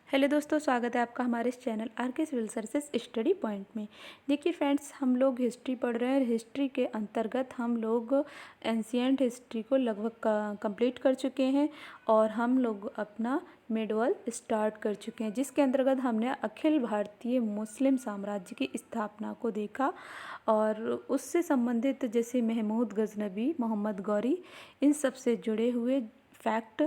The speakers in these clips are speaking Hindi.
हेलो दोस्तों, स्वागत है आपका हमारे इस चैनल आर के सिविल सर्विसेज स्टडी पॉइंट में। देखिए फ्रेंड्स, हम लोग हिस्ट्री पढ़ रहे हैं। हिस्ट्री के अंतर्गत हम लोग एंशियंट हिस्ट्री को लगभग कंप्लीट कर चुके हैं और हम लोग अपना मिडवल स्टार्ट कर चुके हैं, जिसके अंतर्गत हमने अखिल भारतीय मुस्लिम साम्राज्य की स्थापना को देखा और उससे संबंधित जैसे महमूद गजनबी, मोहम्मद गौरी, इन सब से जुड़े हुए फैक्ट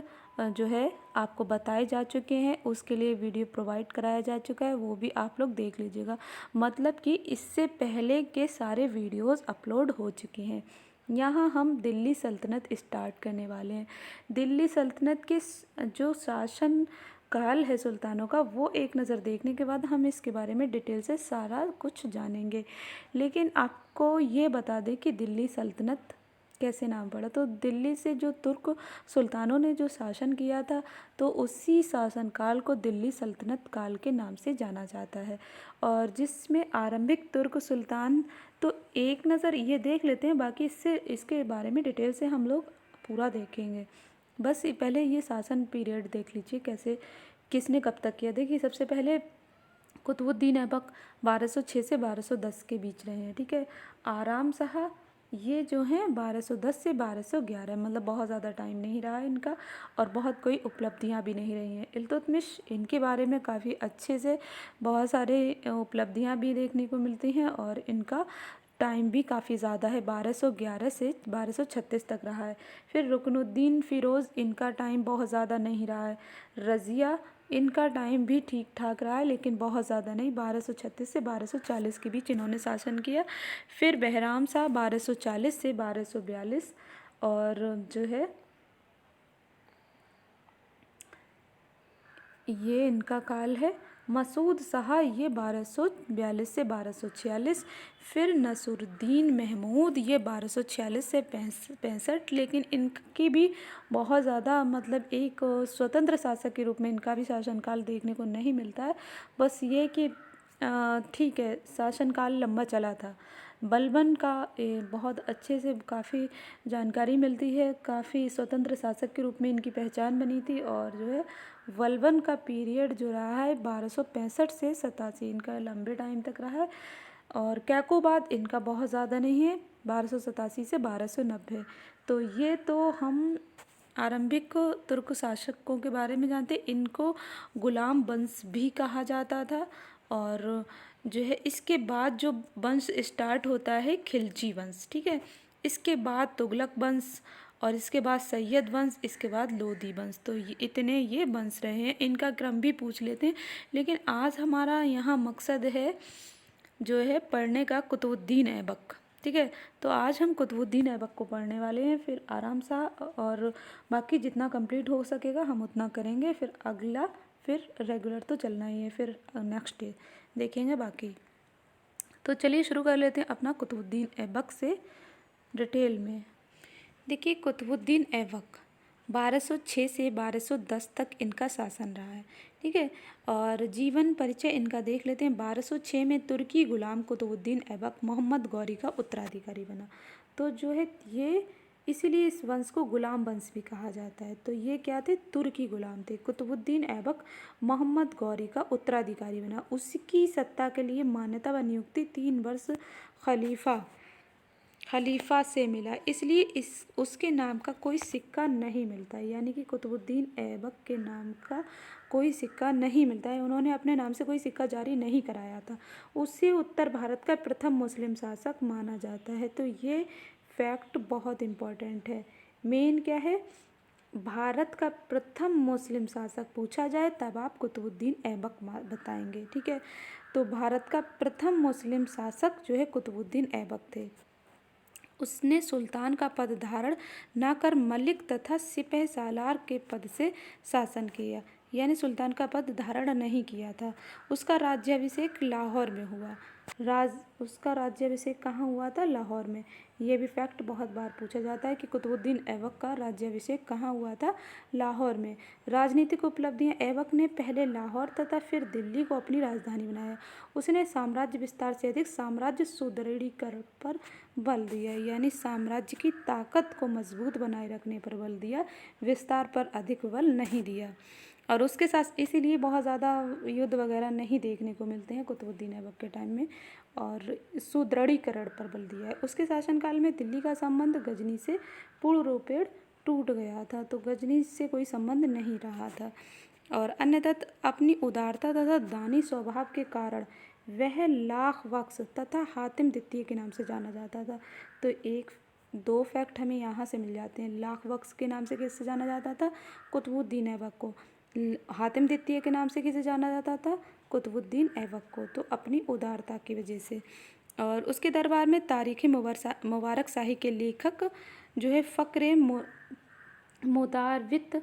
जो है आपको बताए जा चुके हैं। उसके लिए वीडियो प्रोवाइड कराया जा चुका है, वो भी आप लोग देख लीजिएगा। मतलब कि इससे पहले के सारे वीडियोस अपलोड हो चुके हैं। यहाँ हम दिल्ली सल्तनत स्टार्ट करने वाले हैं। दिल्ली सल्तनत के जो शासन काल है सुल्तानों का, वो एक नज़र देखने के बाद हम इसके बारे में डिटेल से सारा कुछ जानेंगे। लेकिन आपको ये बता दें कि दिल्ली सल्तनत कैसे नाम पड़ा। तो दिल्ली से जो तुर्क सुल्तानों ने जो शासन किया था, तो उसी शासनकाल को दिल्ली सल्तनत काल के नाम से जाना जाता है। और जिसमें आरंभिक तुर्क सुल्तान, तो एक नज़र ये देख लेते हैं, बाकी इसके बारे में डिटेल से हम लोग पूरा देखेंगे। बस पहले ये शासन पीरियड देख लीजिए, कैसे किसने कब तक किया। देखिए, सबसे पहले कुतुबुद्दीन ऐबक 1206 से 1210 के बीच रहे हैं, ठीक है। आराम शाह ये जो हैं 1210 से 1211, मतलब बहुत ज़्यादा टाइम नहीं रहा इनका और बहुत कोई उपलब्धियां भी नहीं रही हैं। इल्तुतमिश, इनके बारे में काफ़ी अच्छे से बहुत सारे उपलब्धियां भी देखने को मिलती हैं और इनका टाइम भी काफ़ी ज़्यादा है, 1211 से 1236 तक रहा है। फिर रुकनुद्दीन फ़िरोज़, इनका टाइम बहुत ज़्यादा नहीं रहा है। रज़िया, इनका टाइम भी ठीक ठाक रहा है लेकिन बहुत ज़्यादा नहीं, 1236 से 1240 के बीच इन्होंने शासन किया। फिर बहराम शाह 1240 से 1242 और जो है ये इनका काल है। मसूद शाह ये 1242 से 1246। फिर नसरुद्दीन महमूद ये 1246 से 65, लेकिन इनकी भी बहुत ज़्यादा मतलब एक स्वतंत्र शासक के रूप में इनका भी शासनकाल देखने को नहीं मिलता है। बस ये कि ठीक है, शासनकाल लंबा चला था। बलबन का बहुत अच्छे से काफ़ी जानकारी मिलती है, काफ़ी स्वतंत्र शासक के रूप में इनकी पहचान बनी थी। और जो है बलबन का पीरियड जो रहा है 1265 से 87, इनका लंबे टाइम तक रहा है। और कैकोबाद इनका बहुत ज़्यादा नहीं है, 1287 से 1290। तो ये तो हम आरंभिक तुर्क शासकों के बारे में जानते। इनको गुलाम वंश भी कहा जाता था। और जो है इसके बाद जो वंश स्टार्ट होता है खिलजी वंश, ठीक है। इसके बाद तुगलक वंश और इसके बाद सैयद वंश, इसके बाद लोधी वंश। तो इतने ये वंश रहे हैं। इनका क्रम भी पूछ लेते हैं, लेकिन आज हमारा यहाँ मकसद है जो है पढ़ने का कुतुबुद्दीन ऐबक, ठीक है। तो आज हम कुतुबुद्दीन ऐबक को पढ़ने वाले हैं, फिर आराम सा, और बाकी जितना कंप्लीट हो सकेगा हम उतना करेंगे। फिर अगला, फिर रेगुलर तो चलना ही है, फिर नेक्स्ट डे देखेंगे बाकी। तो चलिए शुरू कर लेते हैं अपना कुतुबुद्दीन ऐबक से डिटेल में। देखिए, कुतुबुद्दीन ऐबक 1206 से 1210 तक इनका शासन रहा है, ठीक है। और जीवन परिचय इनका देख लेते हैं। 1206 में तुर्की गुलाम कुतुबुद्दीन ऐबक मोहम्मद गौरी का उत्तराधिकारी बना। तो जो है ये, इसीलिए इस वंश को गुलाम वंश भी कहा जाता है। तो ये क्या थे? तुर्की गुलाम थे। कुतुबुद्दीन ऐबक मोहम्मद गौरी का उत्तराधिकारी बना। उसकी सत्ता के लिए मान्यता व नियुक्ति 3 वर्ष खलीफा से मिला, इसलिए उसके नाम का कोई सिक्का नहीं मिलता, यानी कि कुतुबुद्दीन ऐबक के नाम का कोई सिक्का नहीं मिलता है। उन्होंने अपने नाम से कोई सिक्का जारी नहीं कराया था। उसे उत्तर भारत का प्रथम मुस्लिम शासक माना जाता है। तो ये फैक्ट बहुत इम्पोर्टेंट है। मेन क्या है, भारत का प्रथम मुस्लिम शासक पूछा जाए तब आप कुतुबुद्दीन ऐबक बताएंगे, ठीक है। तो भारत का प्रथम मुस्लिम शासक जो है कुतुबुद्दीन ऐबक थे। उसने सुल्तान का पद धारण न कर मलिक तथा सिपह सालार के पद से शासन किया, यानी सुल्तान का पद धारण नहीं किया था। उसका राज्याभिषेक लाहौर में हुआ। उसका राज्याभिषेक कहाँ हुआ था? लाहौर में। ये भी फैक्ट बहुत बार पूछा जाता है कि कुतुबुद्दीन ऐबक का राज्याभिषेक कहाँ हुआ था? लाहौर में। राजनीतिक उपलब्धियाँ, ऐबक ने पहले लाहौर तथा फिर दिल्ली को अपनी राजधानी बनाया। उसने साम्राज्य विस्तार से अधिक साम्राज्य सुदृढ़ीकरण पर बल दिया, यानी साम्राज्य की ताकत को मजबूत बनाए रखने पर बल दिया, विस्तार पर अधिक बल नहीं दिया। और उसके साथ इसीलिए बहुत ज़्यादा युद्ध वगैरह नहीं देखने को मिलते हैं कुतुबुद्दीन ऐबक के टाइम में, और सुदृढ़ीकरण पर बल दिया है। उसके शासनकाल में दिल्ली का संबंध गजनी से पूर्ण रूपेण टूट गया था, तो गजनी से कोई संबंध नहीं रहा था। और अन्यथा अपनी उदारता तथा दानी स्वभाव के कारण वह लाख बख्श तथा हातिम द्वितीय के नाम से जाना जाता था। तो एक दो फैक्ट हमें यहाँ से मिल जाते हैं। लाख बख्श के नाम से किससे जाना जाता था? कुतुबुद्दीन ऐबक को। हातिम द्वितीय के नाम से किसे जाना जाता था? कुतुबुद्दीन ऐबक को। तो अपनी उदारता की वजह से। और उसके दरबार में तारीख़ मुबारक शाही के लेखक जो है फ़क्र मुतारवित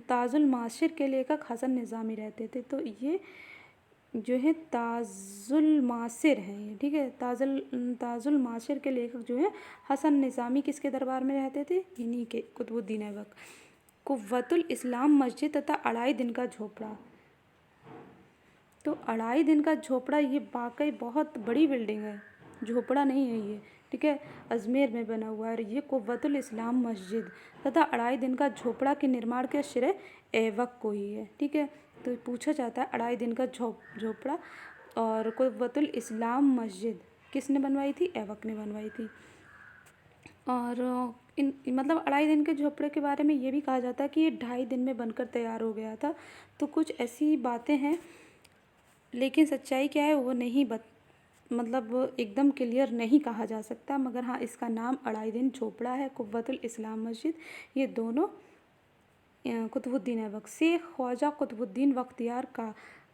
ताजुल माशिर के लेखक हसन निज़ामी रहते थे। तो ये जो है ताजुल मासिर हैं ये, ठीक है। ताजुल मासिर के लेखक जो है हसन निज़ामी किसके दरबार में रहते थे? इन्हीं के, कुतुबुद्दीन ऐबक। कुव्वतुल इस्लाम मस्जिद तथा 2.5 दिन का झोपड़ा। तो 2.5 दिन का झोपड़ा ये वाकई बहुत बड़ी बिल्डिंग है, झोपड़ा नहीं है ये, ठीक है। अजमेर में बना हुआ है ये कुव्वतुल इस्लाम मस्जिद तथा 2.5 दिन का झोपड़ा के निर्माण का श्रेय ऐबक को ही है, ठीक है। तो पूछा जाता है 2.5 दिन का झोपड़ा और कुव्वतुल इस्लाम मस्जिद किसने बनवाई थी? ऐबक ने बनवाई थी। और इन मतलब 2.5 दिन के झोपड़े के बारे में ये भी कहा जाता है कि ये 2.5 दिन में बनकर तैयार हो गया था। तो कुछ ऐसी बातें हैं, लेकिन सच्चाई क्या है वो नहीं मतलब एकदम क्लियर नहीं कहा जा सकता। मगर हाँ, इसका नाम 2.5 दिन झोपड़ा है, कुव्वतुल इस्लाम मस्जिद। ये दोनों कुतुबुद्दीन ऐबक। शेख ख्वाजा कुतुबुद्दीन बख्तियार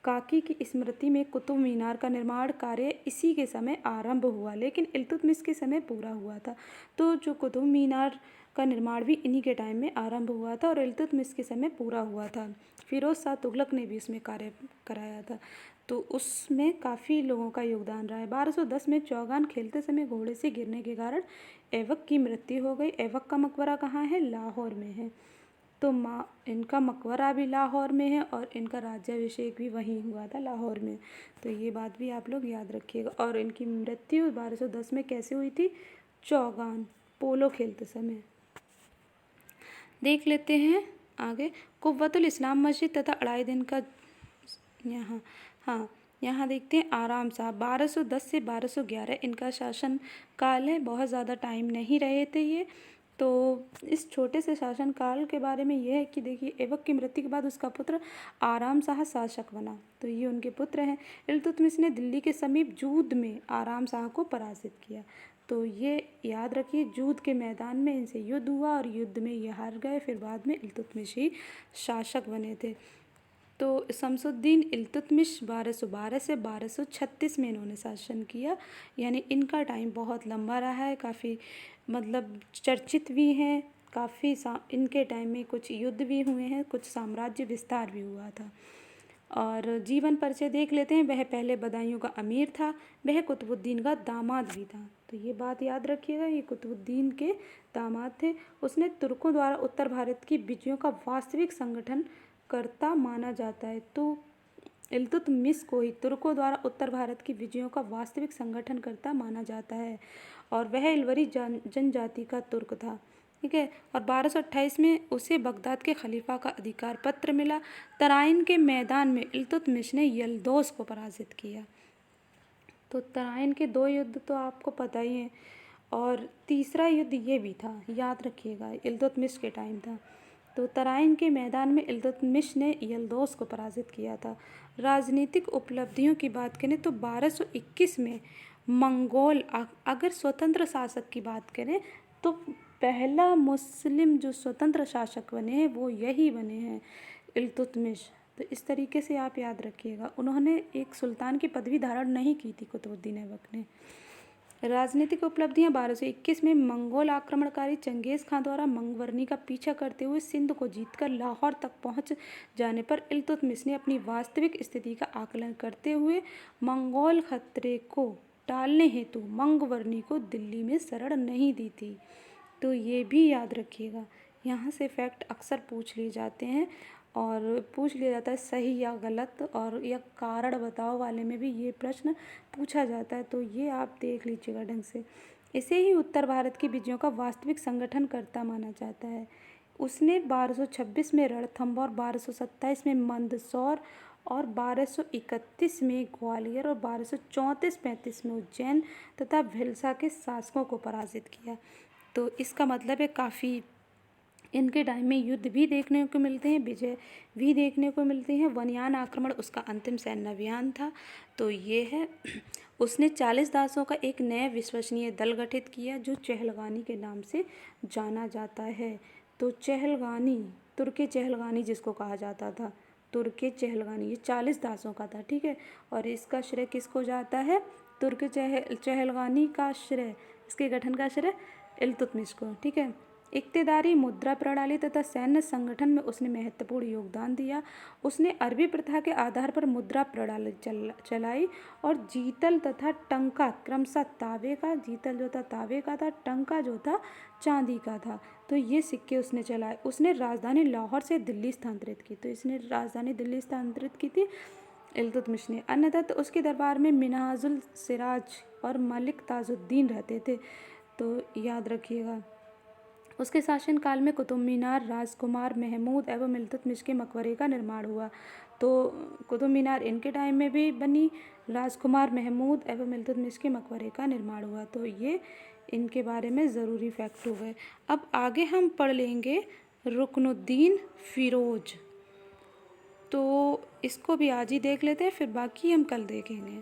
काकी की स्मृति में कुतुब मीनार का निर्माण कार्य इसी के समय आरंभ हुआ, लेकिन इल्तुतमिश के समय पूरा हुआ था। तो जो कुतुब मीनार का निर्माण भी इन्हीं के टाइम में आरंभ हुआ था और इल्तुतमिश के समय पूरा हुआ था। फिरोज शाह तुगलक ने भी उसमें कार्य कराया था, तो उसमें काफ़ी लोगों का योगदान रहा है। 1210 में चौगान खेलते समय घोड़े से गिरने के कारण ऐबक की मृत्यु हो गई। ऐबक का मकबरा कहाँ है? लाहौर में है। तो इनका मकबरा भी लाहौर में है और इनका राज्याभिषेक भी वहीं हुआ था, लाहौर में। तो ये बात भी आप लोग याद रखिएगा। और इनकी मृत्यु 1210 में कैसे हुई थी? चौगान, पोलो खेलते समय। देख लेते हैं आगे। कुव्वतुल इस्लाम मस्जिद तथा 2.5 दिन का यहाँ, हाँ यहाँ देखते हैं आराम साहब 1210 से 1211 इनका शासन काल है। बहुत ज़्यादा टाइम नहीं रहे थे ये। तो इस छोटे से शासन काल के बारे में यह है कि देखिए, ऐबक की मृत्यु के बाद उसका पुत्र आराम शाह शासक बना। तो ये उनके पुत्र हैं। इल्तुतमिश ने दिल्ली के समीप जूद में आराम शाह को पराजित किया। तो ये याद रखिए, जूद के मैदान में इनसे युद्ध हुआ और युद्ध में ये हार गए। फिर बाद में इल्तुतमिश ही शासक बने थे। तो शमसुद्दीन इल्तुतमिश 1212 से 1236 में इन्होंने शासन किया, यानी इनका टाइम बहुत लंबा रहा है। काफ़ी मतलब चर्चित भी हैं, काफ़ी इनके टाइम में कुछ युद्ध भी हुए हैं, कुछ साम्राज्य विस्तार भी हुआ था। और जीवन परिचय देख लेते हैं। वह पहले बदायूं का अमीर था, वह कुतुबुद्दीन का दामाद भी था। तो ये बात याद रखिएगा, ये कुतुबुद्दीन के दामाद थे। उसने तुर्कों द्वारा उत्तर भारत की विजयों का वास्तविक संगठन करता माना जाता है। तो इल्तुतमिश को ही तुर्कों द्वारा उत्तर भारत की विजयों का वास्तविक संगठन करता माना जाता है। और वह इलवरी जनजाति का तुर्क था, ठीक है। और 1228 में उसे बगदाद के खलीफा का अधिकार पत्र मिला। तराइन के मैदान में इल्तुतमिश ने यल्दौस को पराजित किया। तो तराइन के 2 युद्ध तो आपको पता ही है। और तीसरा युद्ध ये भी था, याद रखिएगा, इल्तुतमिश के टाइम था। तो तराइन के मैदान में इल्तुतमिश ने यल्दौस को पराजित किया था। राजनीतिक उपलब्धियों की बात करें तो 1221 में मंगोल, अगर स्वतंत्र शासक की बात करें तो पहला मुस्लिम जो स्वतंत्र शासक बने हैं वो यही बने हैं, इल्तुतमिश। तो इस तरीके से आप याद रखिएगा। उन्होंने एक सुल्तान की पदवी धारण नहीं की थी कुतुबुद्दीन ऐबक ने। राजनीतिक उपलब्धियां 1221 में मंगोल आक्रमणकारी चंगेज़ खां द्वारा मंगवर्नी का पीछा करते हुए सिंध को जीतकर लाहौर तक पहुंच जाने पर इल्तुतमिश ने अपनी वास्तविक स्थिति का आकलन करते हुए मंगोल खतरे को टालने हेतु मंगवर्नी को दिल्ली में शरण नहीं दी थी। तो ये भी याद रखिएगा। यहाँ से फैक्ट अक्सर पूछ लिए जाते हैं और पूछ लिया जाता है सही या गलत, और या कारण बताओ वाले में भी ये प्रश्न पूछा जाता है। तो ये आप देख लीजिएगा ढंग से। इसे ही उत्तर भारत की विजयों का वास्तविक संगठन करता माना जाता है। उसने 1226 में रणथंभौर, 1227 में मंदसौर और 1231 में ग्वालियर और 1234-35 में उज्जैन तथा भिलसा के शासकों को पराजित किया। तो इसका मतलब है काफ़ी इनके टाइम में युद्ध भी देखने को मिलते हैं, विजय भी देखने को मिलती हैं। वनयान आक्रमण उसका अंतिम सैन्य अभियान था। तो ये है उसने 40 दासों का एक नया विश्वसनीय दल गठित किया जो चहलगानी के नाम से जाना जाता है। तो चहलगानी, तुर्के चहलगानी जिसको कहा जाता था, तुर्के चहलगानी, ये 40 दासों का था, ठीक है। और इसका श्रेय किसको जाता है? तुर्क चहलगानी का श्रेय, इसके गठन का श्रेय इल्तुतमिश को, ठीक है। इक्तेदारी, मुद्रा प्रणाली तथा सैन्य संगठन में उसने महत्वपूर्ण योगदान दिया। उसने अरबी प्रथा के आधार पर मुद्रा प्रणाली चलाई और जीतल तथा टंका क्रमशः तांबे का, जीतल जो था तांबे का था, टंका जो था चांदी का था। तो ये सिक्के उसने चलाए। उसने राजधानी लाहौर से दिल्ली स्थानांतरित की। तो इसने राजधानी दिल्ली स्थानांतरित की थी इल्तुतमिश ने। अन्यथा तो उसके दरबार में मिन्हाजुल सिराज और मलिक ताजुद्दीन रहते थे। तो याद रखिएगा। उसके शासनकाल में कुतुब मीनार, राजकुमार महमूद एवं इल्तुतमिश के मकबरे का निर्माण हुआ। तो कुतुब मीनार इनके टाइम में भी बनी, राजकुमार महमूद एवं इल्तुतमिश के मकबरे का निर्माण हुआ। तो ये इनके बारे में ज़रूरी फैक्ट हो गए। अब आगे हम पढ़ लेंगे रुकनुद्दीन फिरोज। तो इसको भी आज ही देख लेते हैं, फिर बाकी हम कल देखेंगे।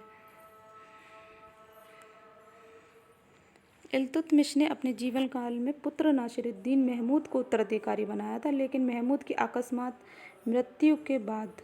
इल्तुतमिश ने अपने जीवन काल में पुत्र नासिरुद्दीन महमूद को उत्तराधिकारी बनाया था, लेकिन महमूद की अकस्मात मृत्यु के बाद